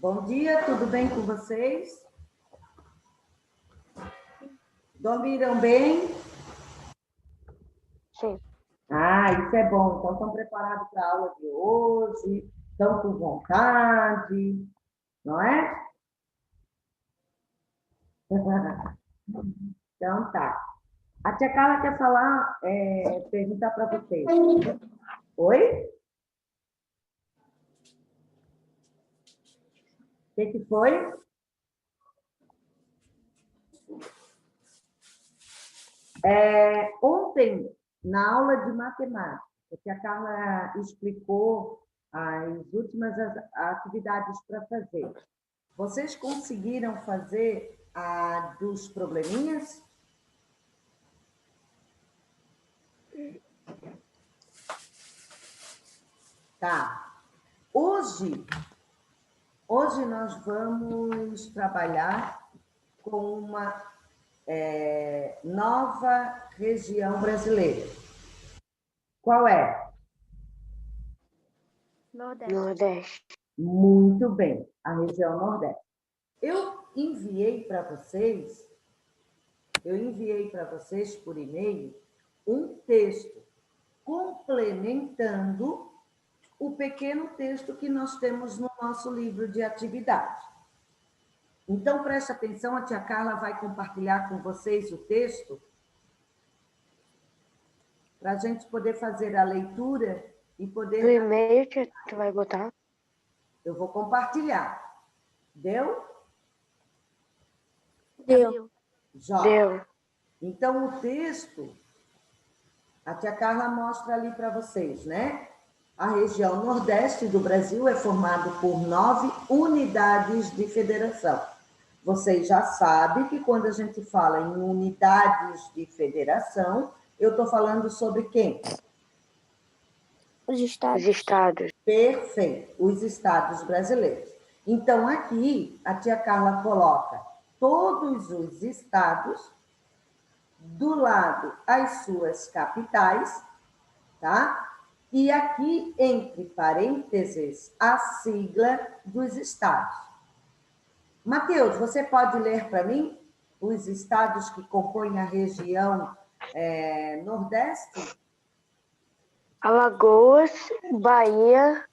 Bom dia, tudo bem com vocês? Dormiram bem? Sim. Isso é bom. Então, estão preparados para a aula de hoje? Estão com vontade, não é? Então, tá. A tia Carla quer falar, perguntar para vocês. Oi? O que foi? Ontem, na aula de matemática, que a Carla explicou as últimas atividades para fazer. Vocês conseguiram fazer a dos probleminhas? Tá. Hoje nós vamos trabalhar com uma nova região brasileira. Qual é? Nordeste. Muito bem, a região Nordeste. Eu enviei para vocês por e-mail um texto complementando o pequeno texto que nós temos no nosso livro de atividade. Então, preste atenção, a tia Carla vai compartilhar com vocês o texto para a gente poder fazer a leitura e poder... No e-mail que tu vai botar? Eu vou compartilhar. Deu? Deu. Já. Deu. Então, o texto, a tia Carla mostra ali para vocês, né? A região Nordeste do Brasil é formada por 9 unidades de federação. Vocês já sabem que quando a gente fala em unidades de federação, eu estou falando sobre quem? Os estados. Os estados. Perfeito, os estados brasileiros. Então, aqui, a tia Carla coloca todos os estados, do lado as suas capitais, tá? E aqui, entre parênteses, a sigla dos estados. Mateus, você pode ler para mim os estados que compõem a região Nordeste? Alagoas, Bahia,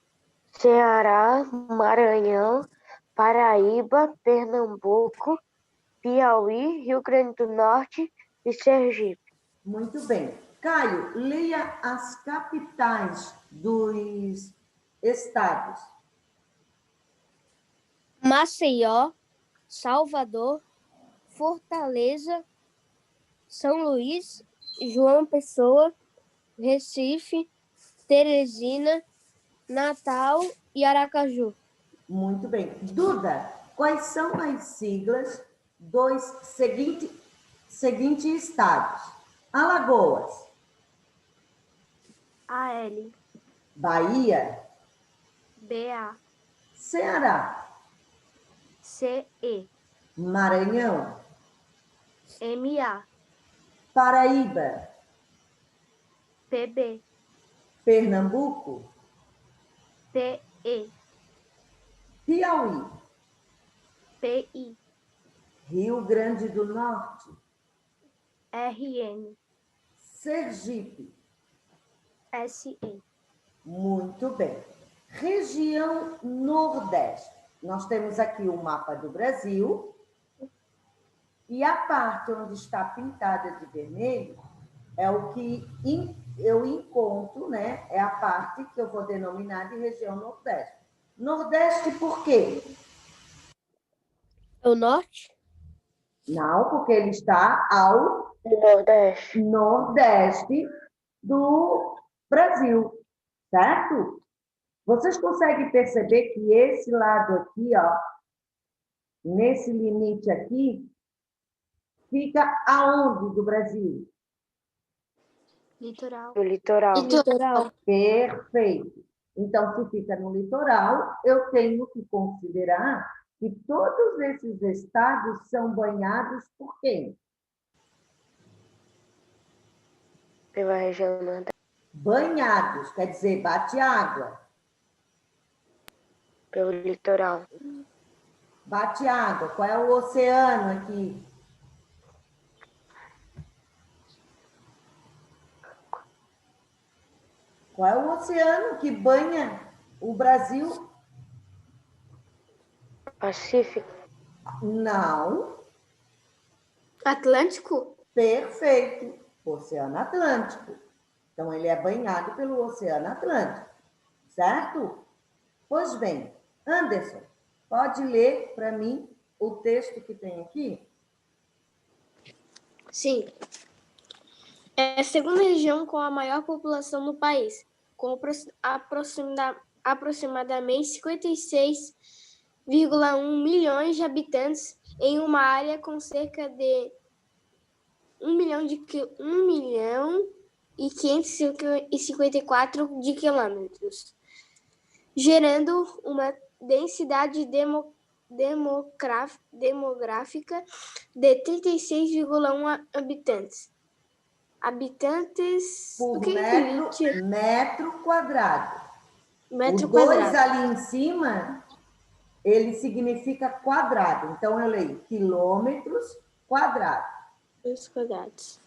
Ceará, Maranhão, Paraíba, Pernambuco, Piauí, Rio Grande do Norte e Sergipe. Muito bem. Caio, leia as capitais dos estados. Maceió, Salvador, Fortaleza, São Luís, João Pessoa, Recife, Teresina, Natal e Aracaju. Muito bem. Duda, quais são as siglas dos seguintes estados? Alagoas, AL, Bahia, BA, Ceará, CE, Maranhão, MA, Paraíba, PB, Pernambuco, PE, Piauí, PI, Rio Grande do Norte, RN, Sergipe. SE. Muito bem. Região Nordeste. Nós temos aqui o mapa do Brasil e a parte onde está pintada de vermelho é o que eu encontro, né? É a parte que eu vou denominar de região Nordeste. Nordeste por quê? É o norte? Não, porque ele está ao Nordeste. nordeste do Brasil, certo? Vocês conseguem perceber que esse lado aqui, ó, nesse limite aqui, fica aonde do Brasil? Litoral. No litoral. Litoral. Perfeito. Então, se fica no litoral, eu tenho que considerar que todos esses estados são banhados por quem? Pela região Nordeste. Banhados, quer dizer, bate água. Pelo litoral. Bate água. Qual é o oceano aqui? Qual é o oceano que banha o Brasil? Pacífico. Não. Atlântico? Perfeito. Oceano Atlântico. Então, ele é banhado pelo Oceano Atlântico, certo? Pois bem, Anderson, pode ler para mim o texto que tem aqui? Sim. É a segunda região com a maior população no país, com aproximadamente 56,1 milhões de habitantes em uma área com cerca de 1 milhão e 554 de quilômetros, gerando uma densidade demográfica de 36,1 habitantes. Por O que metro quadrado. Metro O 2 quadrado. ali em cima, ele significa quadrado. Então, eu leio quilômetros quadrados. Quadrados.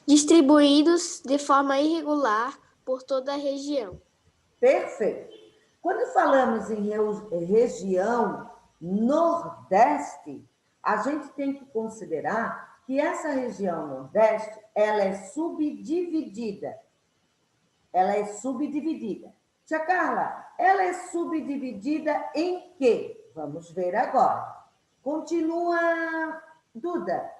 Distribuídos de forma irregular por toda a região. Perfeito. Quando falamos em região Nordeste, a gente tem que considerar que essa região Nordeste, ela é subdividida. Ela é subdividida. Tia Carla, ela é subdividida em quê? Vamos ver agora. Continua, Duda.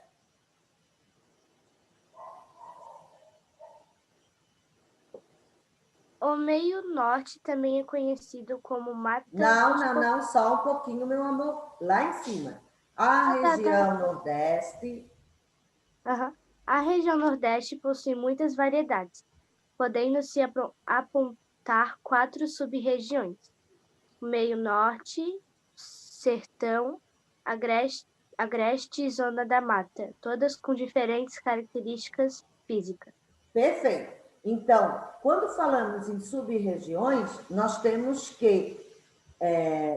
O meio norte também é conhecido como Mata Não, só um pouquinho, meu amor. Lá em cima. A região Nordeste. A região Nordeste possui muitas variedades, podendo-se apontar 4 sub-regiões: meio norte, sertão, agreste e zona da mata, todas com diferentes características físicas. Perfeito. Então, quando falamos em sub-regiões, nós temos que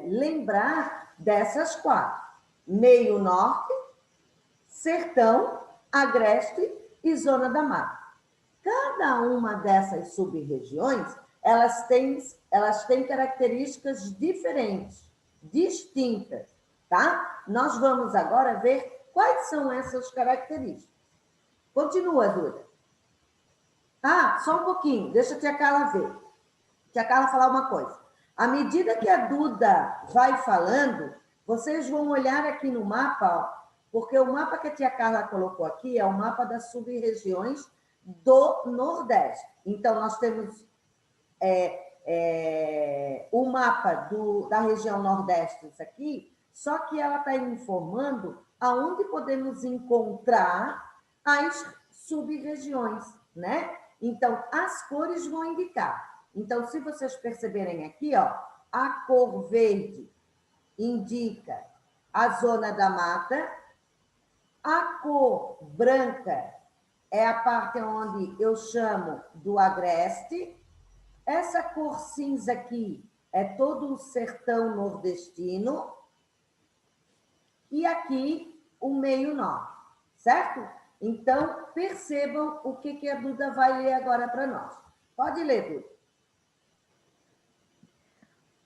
lembrar dessas 4. Meio norte, sertão, agreste e zona da mata. Cada uma dessas sub-regiões, elas têm características diferentes, distintas, tá? Nós vamos agora ver quais são essas características. Continua, Duda. Só um pouquinho, deixa a tia Carla ver. Tia Carla falar uma coisa. À medida que a Duda vai falando, vocês vão olhar aqui no mapa, ó, porque o mapa que a tia Carla colocou aqui é o mapa das sub-regiões do Nordeste. Então, nós temos o mapa da região Nordeste, isso aqui, só que ela está informando aonde podemos encontrar as sub-regiões, né? Então, as cores vão indicar. Então, se vocês perceberem aqui, ó, a cor verde indica a zona da mata, a cor branca é a parte onde eu chamo do agreste, essa cor cinza aqui é todo o sertão nordestino, e aqui o meio norte, certo? Então, percebam o que a Duda vai ler agora para nós. Pode ler, Duda.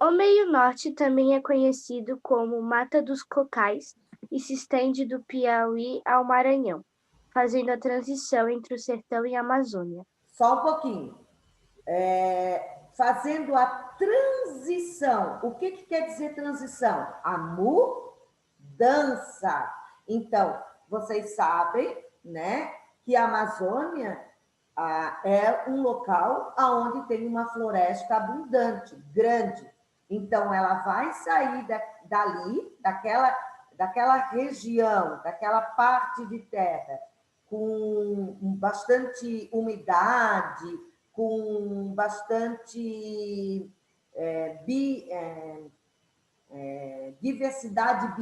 O meio norte também é conhecido como Mata dos Cocais e se estende do Piauí ao Maranhão, fazendo a transição entre o sertão e a Amazônia. Só um pouquinho. Fazendo a transição. O que quer dizer transição? A mudança. Então, vocês sabem, né, que a Amazônia é um local onde tem uma floresta abundante, grande. Então, ela vai sair dali, daquela região, daquela parte de terra, com bastante umidade, com bastante diversidade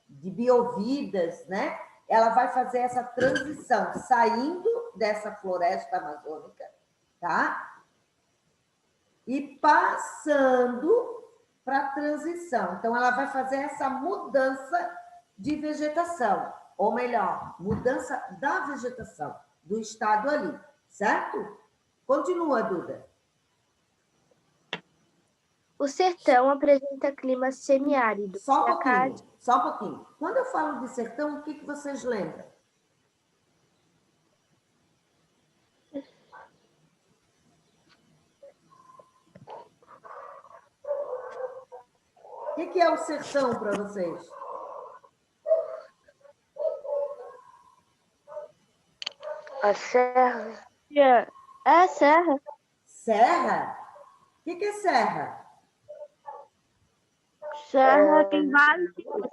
de biovidas, né? Ela vai fazer essa transição, saindo dessa floresta amazônica, tá? E passando para a transição. Então, ela vai fazer essa mudança de vegetação, ou melhor, mudança da vegetação, do estado ali, certo? Continua, Duda. O sertão apresenta clima semiárido. Só um pouquinho, só um pouquinho. Quando eu falo de sertão, o que vocês lembram? O que é o sertão para vocês? A serra. É serra. Serra? O que é serra? Serra tem vários tipos,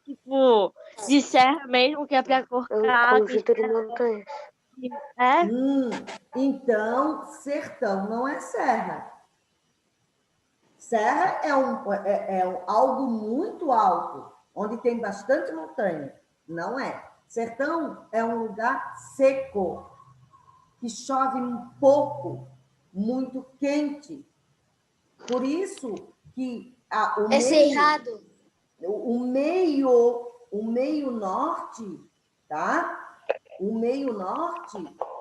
tipo, de serra mesmo, que é para É um cortar. conjunto de montanhas. É? Então, sertão não é serra. Serra é algo muito alto, onde tem bastante montanha. Não é. Sertão é um lugar seco, que chove um pouco, muito quente. Por isso que É cerrado. o meio norte, tá? O meio norte,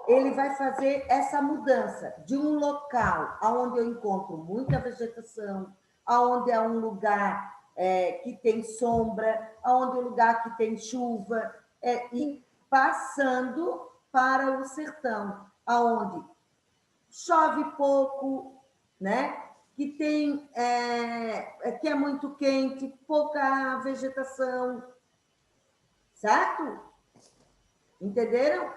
ele vai fazer essa mudança de um local onde eu encontro muita vegetação, aonde é um lugar que tem sombra, aonde é um lugar que tem chuva, e passando para o sertão, aonde chove pouco, né? Que tem que é muito quente, pouca vegetação, certo? Entenderam?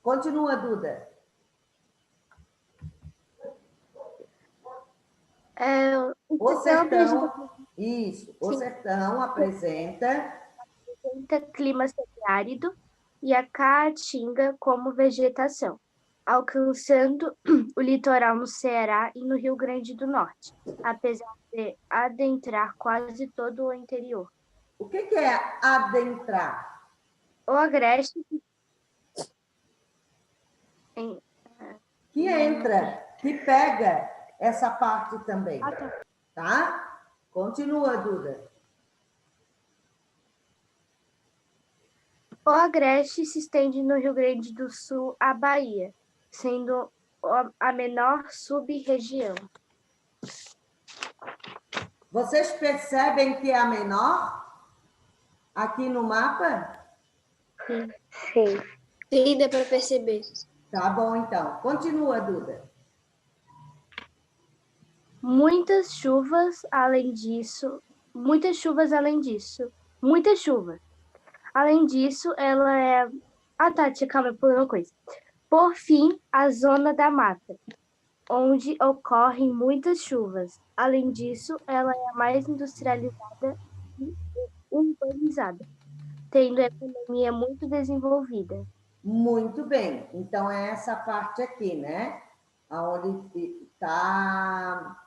Continua, Duda. O sertão, isso, o sertão apresenta clima semiárido e a caatinga como vegetação, alcançando o litoral no Ceará e no Rio Grande do Norte, apesar de adentrar quase todo o interior. O que é adentrar? O agreste que entra, que pega essa parte também, tá? Continua, Duda. O agreste se estende no Rio Grande do Sul à Bahia, sendo a menor sub-região. Vocês percebem que é a menor aqui no mapa? Sim. Sim, dá para perceber. Tá bom, então. Continua, Duda. Muitas chuvas além disso. Além disso, ela é... Tati, calma, por uma coisa. Por fim, a zona da mata, onde ocorrem muitas chuvas. Além disso, ela é a mais industrializada e urbanizada, tendo a economia muito desenvolvida. Muito bem. Então, é essa parte aqui, né? Onde está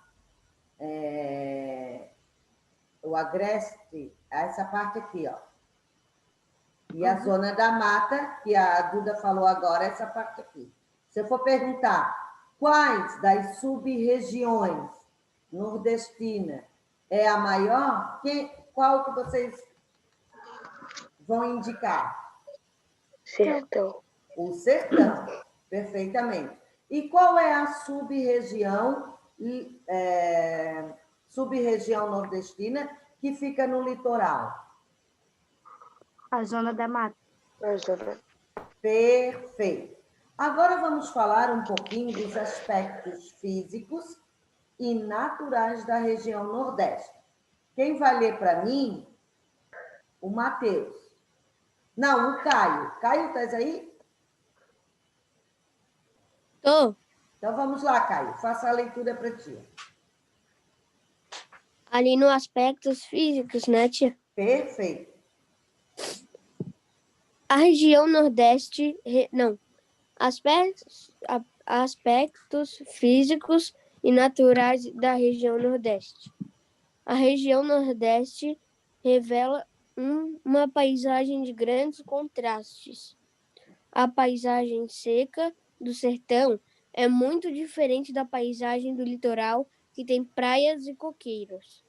o agreste, essa parte aqui, ó. E a zona da mata, que a Duda falou agora, essa parte aqui. Se eu for perguntar quais das sub-regiões nordestinas é a maior, qual que vocês vão indicar? Sertão. O sertão, perfeitamente. E qual é a sub-região nordestina que fica no litoral? A zona da mata. Perfeito. Agora vamos falar um pouquinho dos aspectos físicos e naturais da região Nordeste. Quem vai ler para mim? O Matheus. Não, o Caio. Caio, estás aí? Tô. Então vamos lá, Caio. Faça a leitura para ti. Ali no aspectos físicos, né, tia? Perfeito. A região Nordeste... Aspectos físicos e naturais da região Nordeste. A região Nordeste revela uma paisagem de grandes contrastes. A paisagem seca do sertão é muito diferente da paisagem do litoral que tem praias e coqueiros.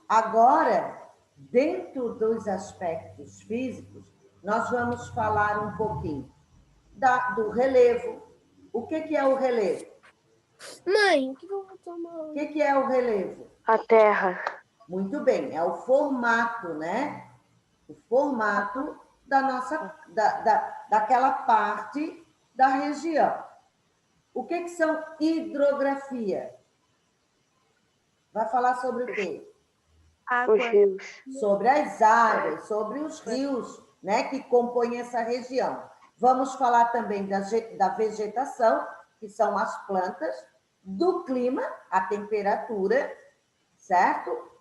Agora, dentro dos aspectos físicos, nós vamos falar um pouquinho do relevo. O que é o relevo? Mãe, o que eu vou tomar O hoje? que é o relevo? A terra. Muito bem, é o formato, né? O formato da nossa, daquela parte da região. O que são hidrografia? Vai falar sobre o quê? Os rios. Sobre as águas, sobre os rios, né, que compõem essa região. Vamos falar também da vegetação, que são as plantas, do clima, a temperatura, certo?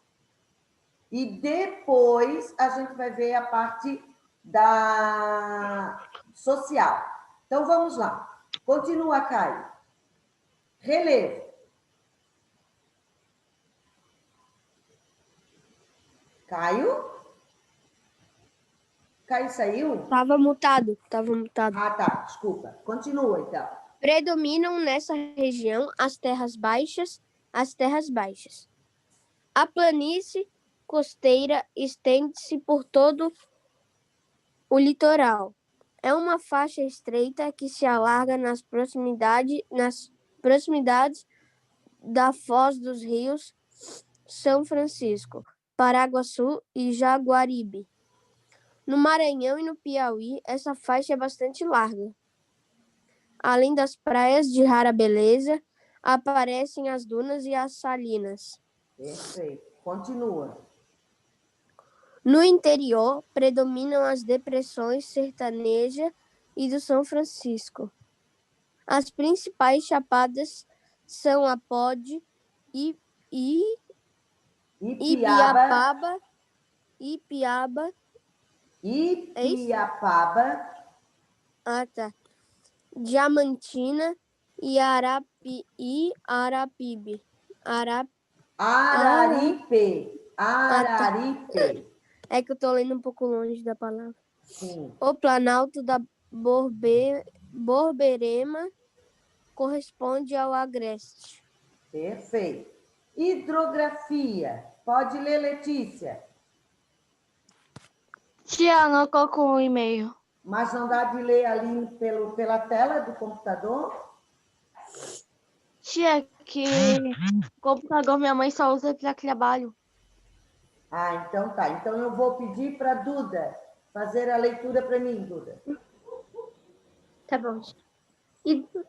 E depois a gente vai ver a parte da social. Então, vamos lá. Continua, Caio. Relevo. Caio? Caio saiu? Tava mutado. Ah, tá. Desculpa. Continua, então. Predominam nessa região as terras baixas. A planície costeira estende-se por todo o litoral. É uma faixa estreita que se alarga nas proximidades da foz dos rios São Francisco, Paraguaçu e Jaguaribe. No Maranhão e no Piauí, essa faixa é bastante larga. Além das praias de rara beleza, aparecem as dunas e as salinas. Perfeito. Continua. No interior, predominam as depressões sertaneja e do São Francisco. As principais chapadas são a Pode, Ipiaba, Diamantina e Araripe. É que eu tô lendo um pouco longe da palavra. Sim. O Planalto da Borborema corresponde ao Agreste. Perfeito. Hidrografia. Pode ler, Letícia. Tia, não colocou um e-mail. Mas não dá de ler ali pela tela do computador? Tia, que o computador minha mãe só usa para trabalho. Ah, então tá. Então eu vou pedir para a Duda fazer a leitura para mim, Duda. Tá bom.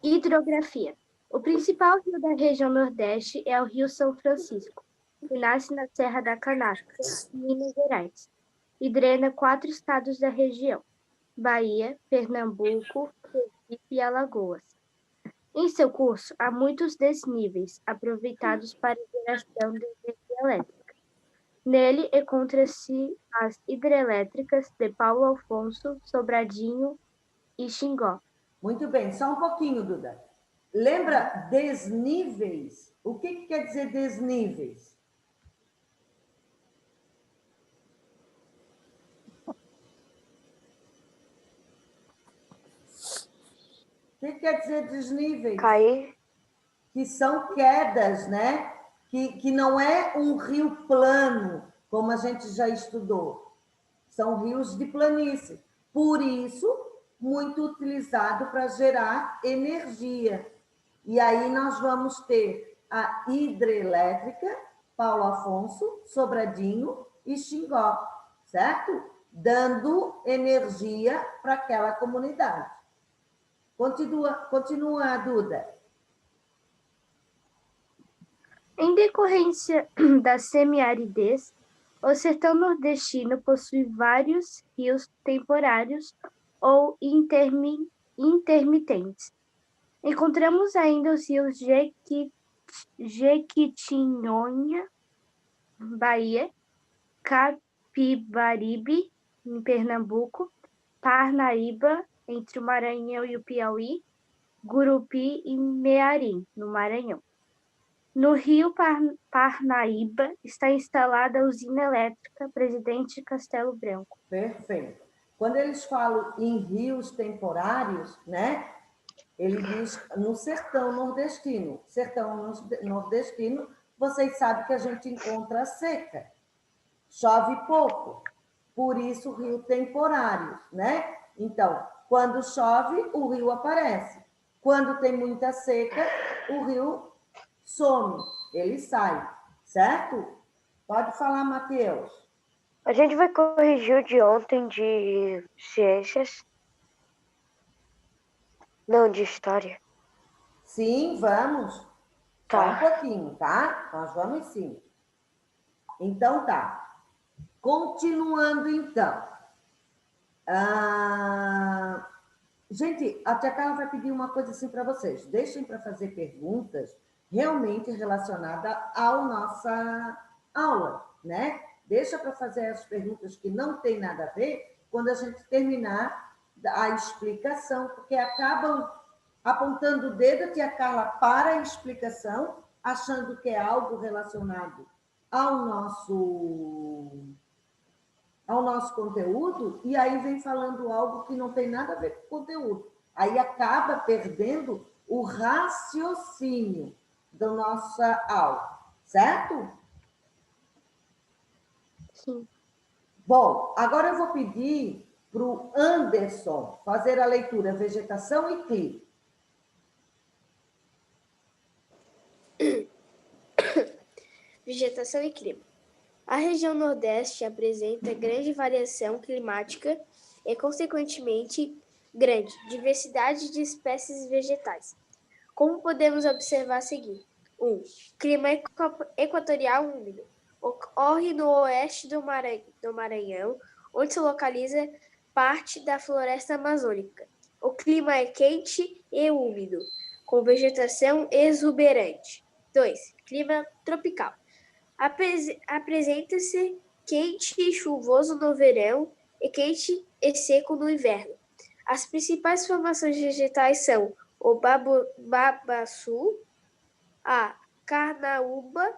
Hidrografia. O principal rio da região Nordeste é o Rio São Francisco, que nasce na Serra da Canastra, em Minas Gerais, e drena 4 estados da região: Bahia, Pernambuco, Sergipe e Alagoas. Em seu curso, há muitos desníveis, aproveitados para geração de energia elétrica. Nele encontram-se as hidrelétricas de Paulo Afonso, Sobradinho e Xingó. Muito bem, só um pouquinho, Duda. Lembra desníveis? O que quer dizer desníveis? O que quer dizer desníveis? Cair. Que são quedas, né? Que não é um rio plano, como a gente já estudou. São rios de planície. Por isso, muito utilizado para gerar energia. E aí nós vamos ter a hidrelétrica, Paulo Afonso, Sobradinho e Xingó, certo? Dando energia para aquela comunidade. Continua, Duda. Em decorrência da semiaridez, o sertão nordestino possui vários rios temporários ou intermitentes. Encontramos ainda os rios Jequitinhonha, Bahia, Capibaribe, em Pernambuco, Parnaíba, entre o Maranhão e o Piauí, Gurupi e Mearim, no Maranhão. No rio Parnaíba está instalada a usina elétrica Presidente Castelo Branco. Perfeito. Quando eles falam em rios temporários, né? Ele diz no sertão nordestino. Sertão nordestino, vocês sabem que a gente encontra seca, chove pouco, por isso o rio temporário, né? Então, quando chove, o rio aparece. Quando tem muita seca, o rio some, ele sai, certo? Pode falar, Matheus. A gente vai corrigir o de ontem de ciências. Não, de história. Sim, vamos. Só um pouquinho, tá? Nós vamos sim. Então tá. Continuando então. Gente, a tia Carla vai pedir uma coisa assim para vocês. Deixem para fazer perguntas realmente relacionadas à nossa aula, né? Deixa para fazer as perguntas que não tem nada a ver quando a gente terminar a explicação, porque acabam apontando o dedo, a tia Carla, para a explicação, achando que é algo relacionado ao nosso conteúdo, e aí vem falando algo que não tem nada a ver com o conteúdo. Aí acaba perdendo o raciocínio da nossa aula, certo? Sim. Bom, agora eu vou pedir para o Anderson fazer a leitura Vegetação e Clima. Vegetação e clima. A região Nordeste apresenta grande variação climática e, consequentemente, grande diversidade de espécies vegetais. Como podemos observar a seguir? 1. Clima equatorial úmido. Ocorre no oeste do Maranhão, onde se localiza parte da floresta amazônica. O clima é quente e úmido, com vegetação exuberante. 2. Clima tropical. Apresenta-se quente e chuvoso no verão e quente e seco no inverno. As principais formações vegetais são o babaçu, a carnaúba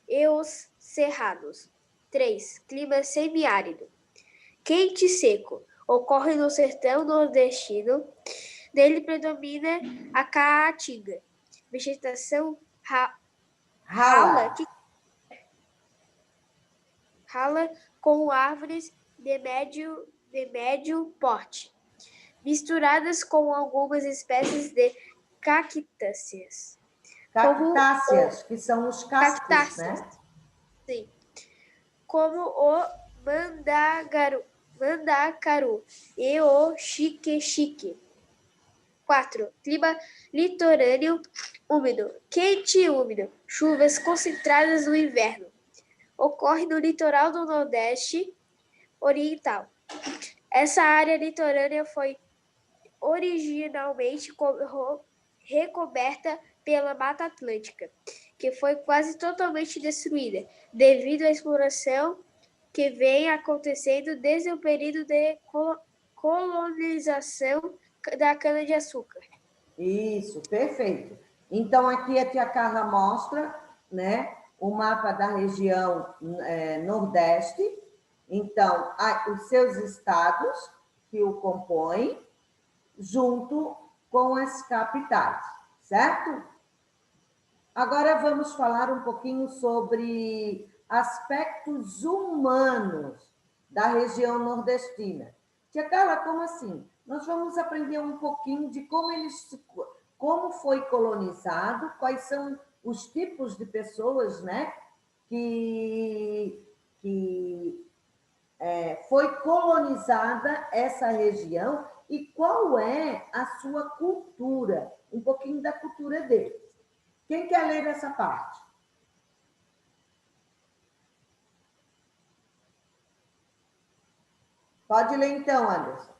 e os cerrados. 3. Clima semiárido. Quente e seco. Ocorre no sertão nordestino. Nele predomina a caatinga. Vegetação rala com árvores de médio porte, misturadas com algumas espécies de cactáceas. Cactáceas, que são os cactos, né? Sim. Como o mandacaru e o xique-xique. 4. Clima litorâneo úmido. Quente e úmido. Chuvas concentradas no inverno. Ocorre no litoral do Nordeste Oriental. Essa área litorânea foi originalmente recoberta pela Mata Atlântica, que foi quase totalmente destruída devido à exploração que vem acontecendo desde o período de colonização da cana-de-açúcar. Isso, perfeito. Então, aqui a tia Carla mostra, né, o mapa da região Nordeste. Então, os seus estados que o compõem, junto com as capitais, certo? Agora vamos falar um pouquinho sobre aspectos humanos da região nordestina. Tia Carla, como assim? Nós vamos aprender um pouquinho de como foi colonizado, quais são os tipos de pessoas, né, que foi colonizada essa região e qual é a sua cultura, um pouquinho da cultura deles. Quem quer ler essa parte? Pode ler então, Anderson.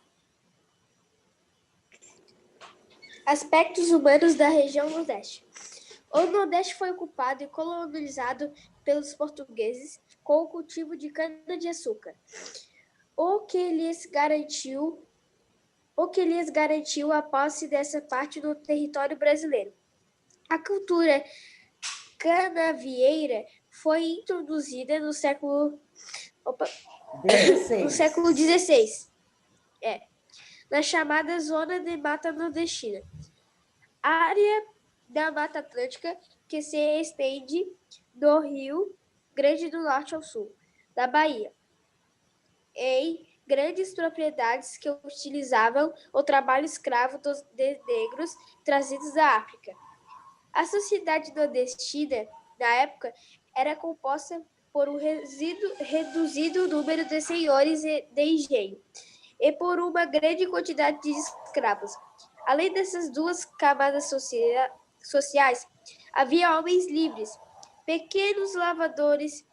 Aspectos humanos da região Nordeste. O Nordeste foi ocupado e colonizado pelos portugueses com o cultivo de cana-de-açúcar, o que lhes garantiu a posse dessa parte do território brasileiro. A cultura canavieira foi introduzida no século XVI, na chamada Zona de Mata Nordestina. área da Mata Atlântica que se estende do Rio Grande do Norte ao sul da Bahia, em grandes propriedades que utilizavam o trabalho escravo de negros trazidos da África. A sociedade nordestina, na época, era composta por um reduzido número de senhores de engenho e por uma grande quantidade de escravos. Além dessas duas camadas sociais, havia homens livres, pequenos lavradores,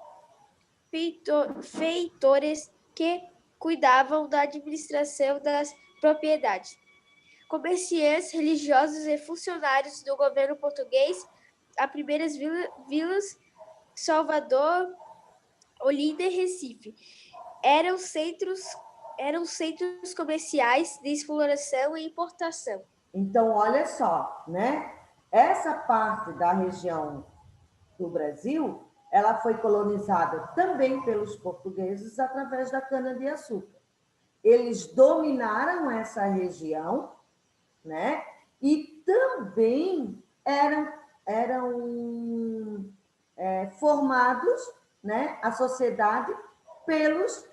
feitores que cuidavam da administração das propriedades, comerciantes, religiosos e funcionários do governo português. As primeiras vilas, Salvador, Olinda e Recife, eram centros comerciais de exploração e importação. Então, olha só, né? Essa parte da região do Brasil, ela foi colonizada também pelos portugueses através da cana-de-açúcar. Eles dominaram essa região, né? E também eram formados, né, a sociedade pelos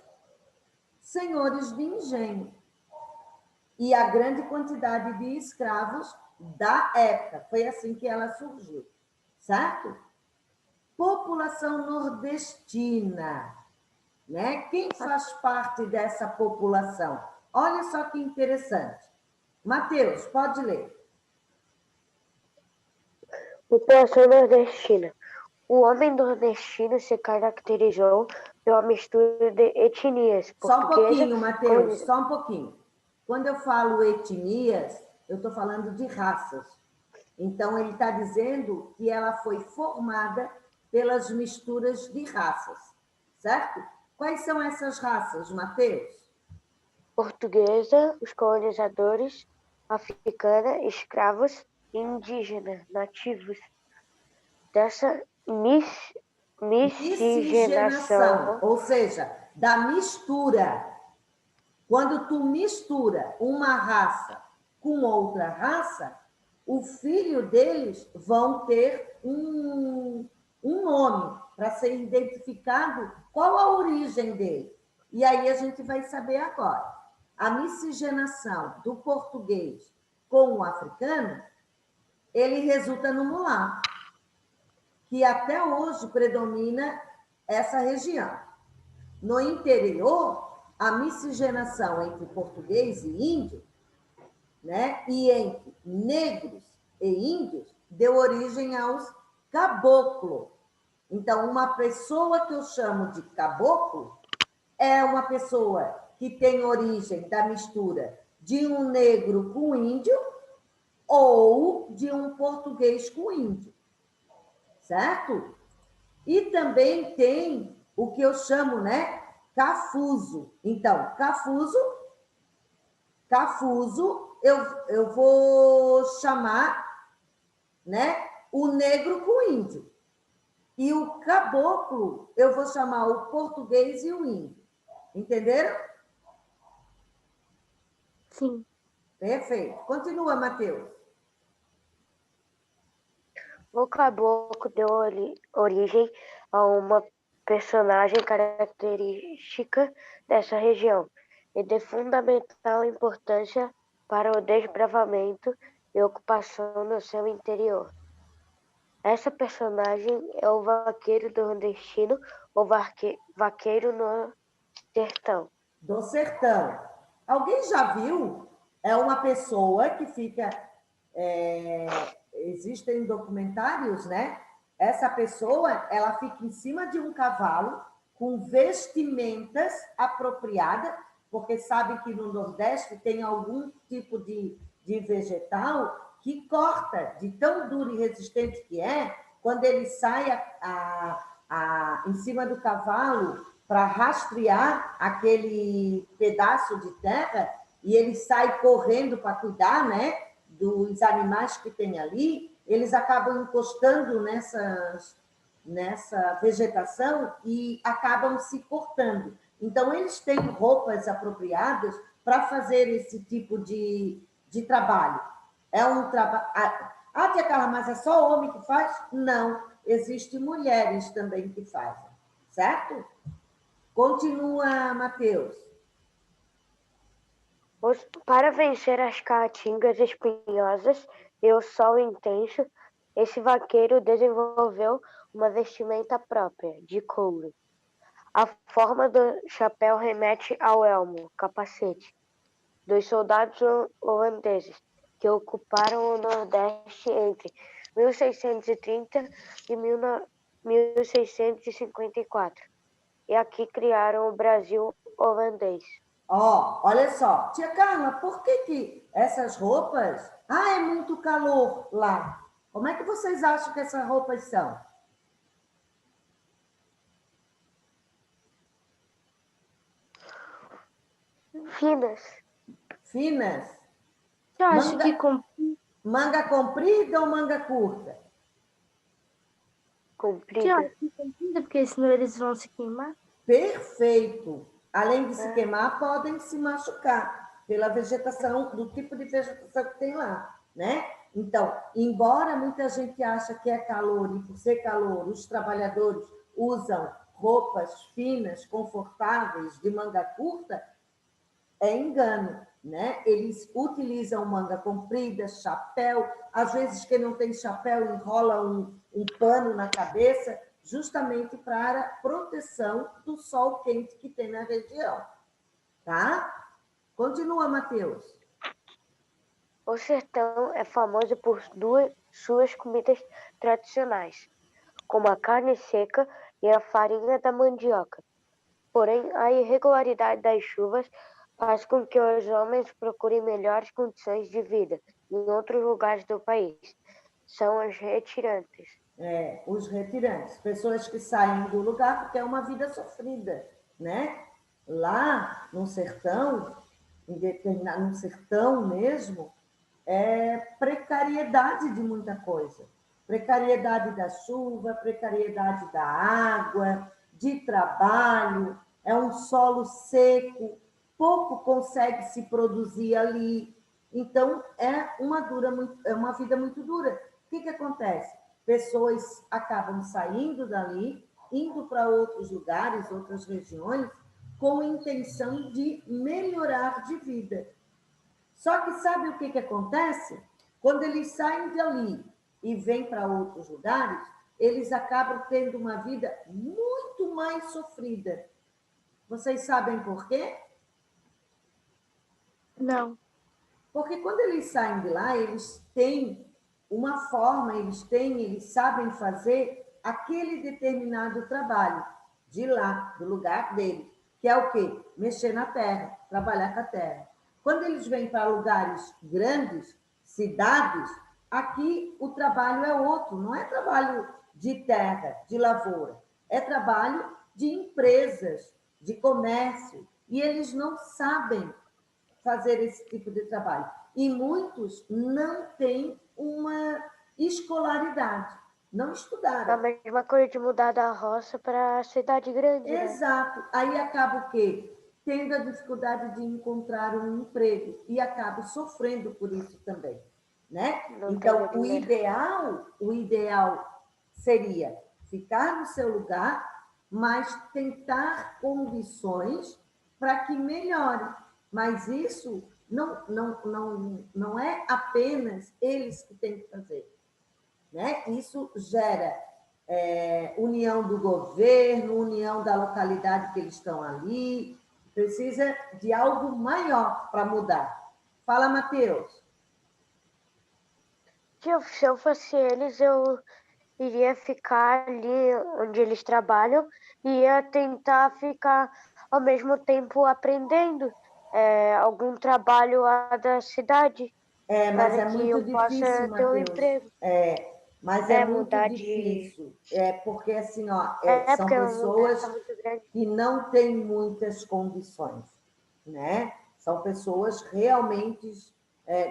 senhores de engenho e a grande quantidade de escravos da época. Foi assim que ela surgiu, certo? População nordestina, né? Quem faz parte dessa população? Olha só que interessante. Mateus, pode ler. População nordestina. O homem nordestino se caracterizou pela mistura de etnias Só um portuguesa pouquinho, Mateus, só um pouquinho. Quando eu falo etnias, eu estou falando de raças. Então, ele está dizendo que ela foi formada pelas misturas de raças, certo? Quais são essas raças, Mateus? portuguesa, os colonizadores, africana, escravos, indígenas, nativos. Dessa miscigenação, ou seja, da mistura. Quando tu mistura uma raça com outra raça, o filho deles vão ter um nome para ser identificado qual a origem dele. E aí a gente vai saber agora. A miscigenação do português com o africano, ele resulta no mulato, que até hoje predomina essa região. No interior, a miscigenação entre português e índio, né, e entre negros e índios, deu origem aos caboclos. Então, uma pessoa que eu chamo de caboclo é uma pessoa que tem origem da mistura de um negro com índio ou de um português com índio, certo? E também tem o que eu chamo, né, cafuso. Então, cafuso, eu vou chamar, né, o negro com o índio. E o caboclo, eu vou chamar o português e o índio. Entenderam? Sim. Perfeito. Continua, Mateus. o caboclo deu origem a uma personagem característica dessa região e de fundamental importância para o desbravamento e ocupação no seu interior. Essa personagem é o vaqueiro nordestino ou vaqueiro no sertão. Do sertão. Alguém já viu? É uma pessoa que fica... existem documentários, né? Essa pessoa, ela fica em cima de um cavalo com vestimentas apropriadas, porque sabe que no Nordeste tem algum tipo de vegetal que corta, de tão duro e resistente que é, quando ele sai em cima do cavalo para rastrear aquele pedaço de terra, e ele sai correndo para cuidar, né, dos animais que tem ali, eles acabam encostando nessa vegetação e acabam se cortando. Então, eles têm roupas apropriadas para fazer esse tipo de trabalho. É um trabalho. Ah, tia Carla, mas é só homem que faz? Não, existem mulheres também que fazem, certo? Continua, Matheus. Para vencer as caatingas espinhosas e o sol intenso, esse vaqueiro desenvolveu uma vestimenta própria, de couro. A forma do chapéu remete ao elmo, capacete, dos soldados holandeses que ocuparam o Nordeste entre 1630 e 1654, e aqui criaram o Brasil holandês. Olha só, tia Carla, por que essas roupas... Ah, é muito calor lá. Como é que vocês acham que essas roupas são? Finas, Finas? Eu acho que Manga comprida ou manga curta? comprida. porque senão eles vão se queimar. Perfeito. Além de se queimar, podem se machucar pela vegetação, do tipo de vegetação que tem lá, né? Então, embora muita gente ache que é calor, e por ser calor, os trabalhadores usam roupas finas, confortáveis, de manga curta, é engano, né? Eles utilizam manga comprida, chapéu, às vezes quem não tem chapéu enrola um pano na cabeça, justamente para proteção do sol quente que tem na região, tá? Continua, Matheus. O sertão é famoso por suas comidas tradicionais, como a carne seca e a farinha da mandioca. Porém, a irregularidade das chuvas faz com que os homens procurem melhores condições de vida em outros lugares do país. São os retirantes. Os retirantes, pessoas que saem do lugar porque é uma vida sofrida, né? Lá no sertão, no sertão mesmo, é precariedade de muita coisa. Precariedade da chuva, precariedade da água, de trabalho, é um solo seco, pouco consegue se produzir ali. Então, é uma vida muito dura. O que acontece? Pessoas acabam saindo dali, indo para outros lugares, outras regiões, com a intenção de melhorar de vida. Só que sabe o que acontece? Quando eles saem dali e vêm para outros lugares, eles acabam tendo uma vida muito mais sofrida. Vocês sabem por quê? Não. Porque quando eles saem de lá, eles têm uma forma, eles sabem fazer aquele determinado trabalho de lá, do lugar deles, que é o quê? Mexer na terra, trabalhar com a terra. Quando eles vêm para lugares grandes, cidades, aqui o trabalho é outro, não é trabalho de terra, de lavoura, é trabalho de empresas, de comércio, e eles não sabem fazer esse tipo de trabalho. E muitos não têm uma escolaridade, não estudaram. A mesma coisa de mudar da roça para a cidade grande, né? Exato. Aí acaba o quê? Tendo a dificuldade de encontrar um emprego e acaba sofrendo por isso também, né? Então, o ideal seria ficar no seu lugar, mas tentar condições para que melhore. Mas isso não é apenas eles que têm que fazer, né? Isso gera união do governo, união da localidade que eles estão ali, precisa de algo maior para mudar. Fala, Matheus. Se eu fosse eles, eu iria ficar ali onde eles trabalham e ia tentar ficar ao mesmo tempo aprendendo algum trabalho lá da cidade, Mas para é que muito eu difícil, possa ter um Matheus. emprego. Mas é muito Mudar difícil. Porque, assim, são porque a mudança pessoas é muito grande. que não têm muitas condições, né? São pessoas realmente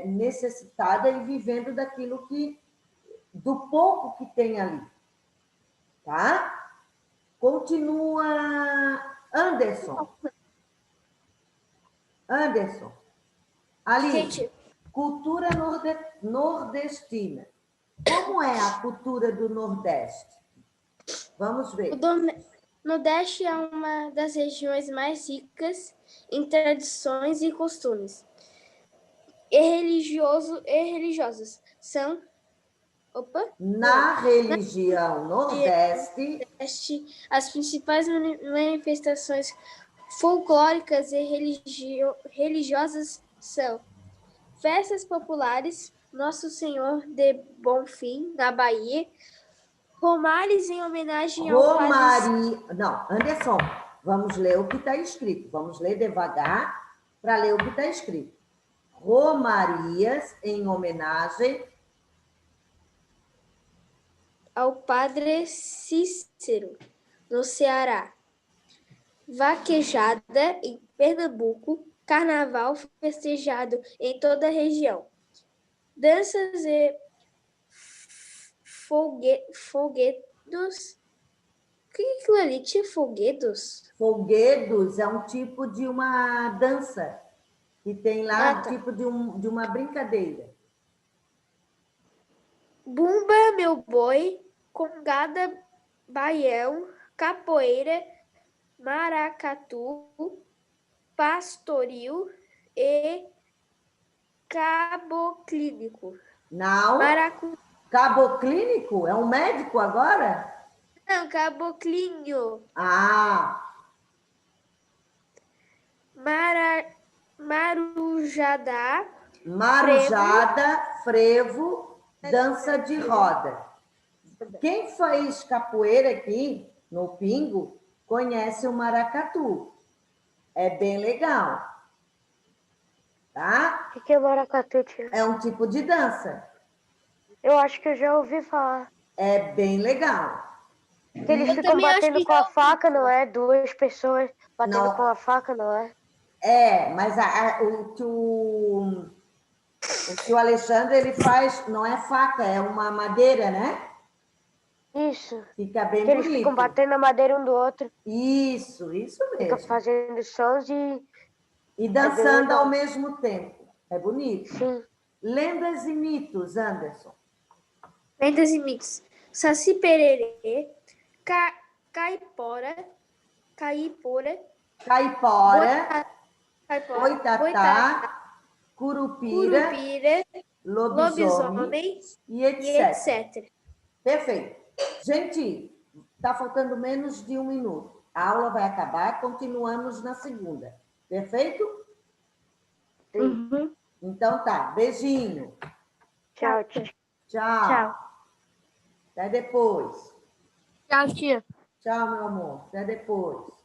necessitadas e vivendo do pouco que tem ali, tá? Continua Anderson. Ali. Gente, Cultura nordestina. Como é a cultura do Nordeste? Vamos ver. Nordeste é uma das regiões mais ricas em tradições e costumes e religiosos. São Na religião Nordeste, as principais manifestações folclóricas e religiosas são festas populares, Nosso Senhor de Bonfim, na Bahia, Romares em homenagem ao Romaria. Não, Anderson, vamos ler o que está escrito. Vamos ler devagar para ler o que está escrito. Romarias em homenagem ao Padre Cícero, no Ceará. Vaquejada em Pernambuco, carnaval festejado em toda a região. Danças e folguedos. O que é aquilo ali? Tinha folguedos? Folguedos é um tipo de uma dança que tem lá, tá. tipo de uma brincadeira. Bumba, meu boi, congada, baião, capoeira, maracatu, pastoril e caboclínico. Não. Caboclínico? É um médico agora? Não, caboclinho. Marujada. Frevo, dança de roda. Quem fez capoeira aqui no Pingo conhece o maracatu. É bem legal. Tá? O que é maracatu, tia? É um tipo de dança. Eu acho que eu já ouvi falar. É bem legal. Que eles ficam batendo com a faca, não é? Duas pessoas batendo Não. com a faca, não é? É, mas o que o Alexandre ele faz não é faca, é uma madeira, né? Isso. Fica bem Que eles bonito. ficam batendo a madeira um do outro. Isso mesmo. Ficam fazendo sons e dançando ao mesmo tempo. É bonito. Sim. Lendas e mitos, Anderson. Lendas e mitos. Saci Pererê, Caipora, Boitatá, Curupira, lobisomem e etc. Perfeito. Gente, está faltando menos de 1 minuto. A aula vai acabar, continuamos na segunda. Perfeito? Uhum. Então tá, beijinho. Tchau, tia. Tchau. Até depois. Tchau, tia. Tchau, meu amor. Até depois.